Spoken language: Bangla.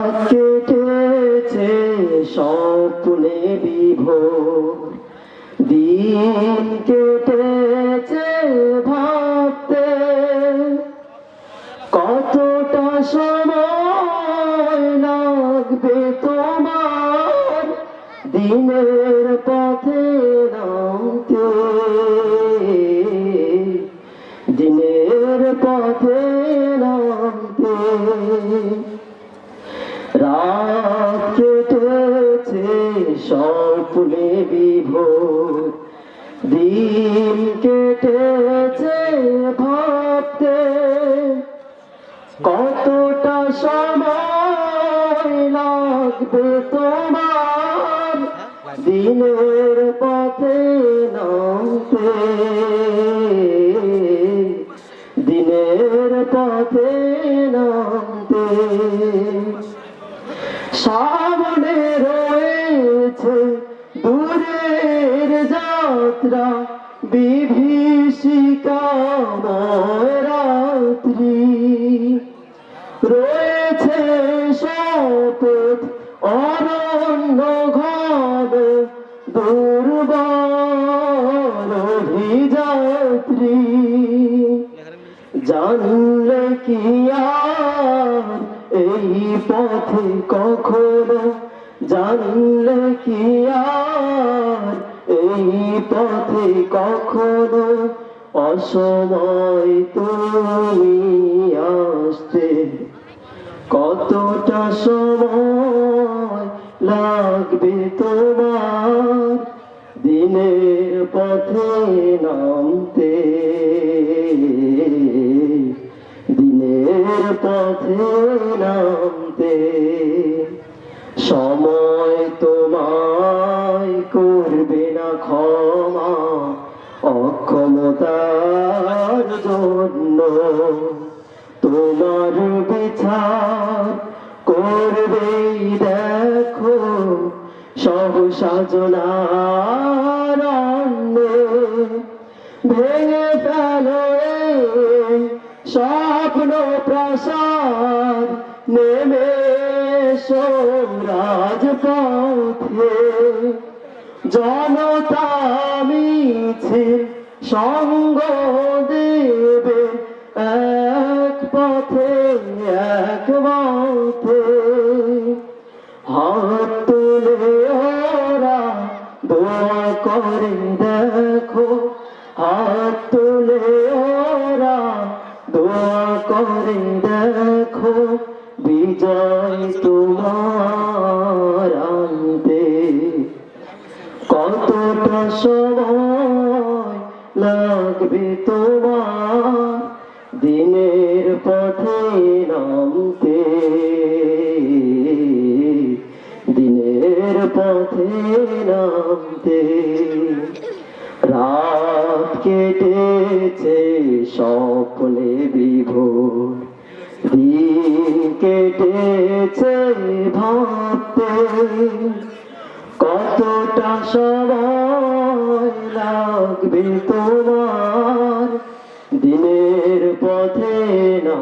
কেটেছে স্বপ্নে বিভোর, দিন কেটেছে ভাবতে কতটা সময় লাগবে তোমার দিনের পথে নামতে, দিনের পথে নামতে। রাত কেটেছে স্বপ্নে বিভোর, দিন কেটেছে ভাবতে কতটা সময় লাগবে তোমার দিনের পথে নামতে, দিনের পথে নামতে। সামনে রয়েছে দূরের যাত্রা, বিভীষিকাময় রাত্রি, রয়েছে শপথ অরণ্য ঘন দুর্বল অভিযাত্রী। জানলে কি আর এই পথে কখনো, জানলে কি আর এই পথে কখনো অসময় তুমি আসতে, কতটা সময় লাগবে তোমার দিনের পথে নামতে, দিনের পথে নামতে। সময় তোমায় করবে না ক্ষমা অক্ষমতার জন্য, তোমার বিচার করবেই দেখো সহসাজনারণ্যে। ভেঙে ফেলো স্বপ্ন প্রাসাদ, নেমে রাজপথে। জনতা মিছিল সঙ্গ দেবে এক পথে এক পথে। হাত তুলে ওরা দোয়া করে দেখো, হাত তুলে ওরা দোয়া করে দেখো বিজয় তোমার আনতে। কতটা সময় লাগবে তোমার দিনের পথে নামতে, দিনের পথে নামতে। রাত কেটেছে স্বপ্নে বিভোর, দিন কেটেছে ভাবতে কতটা সময় লাগবে তোমার দিনের পথে না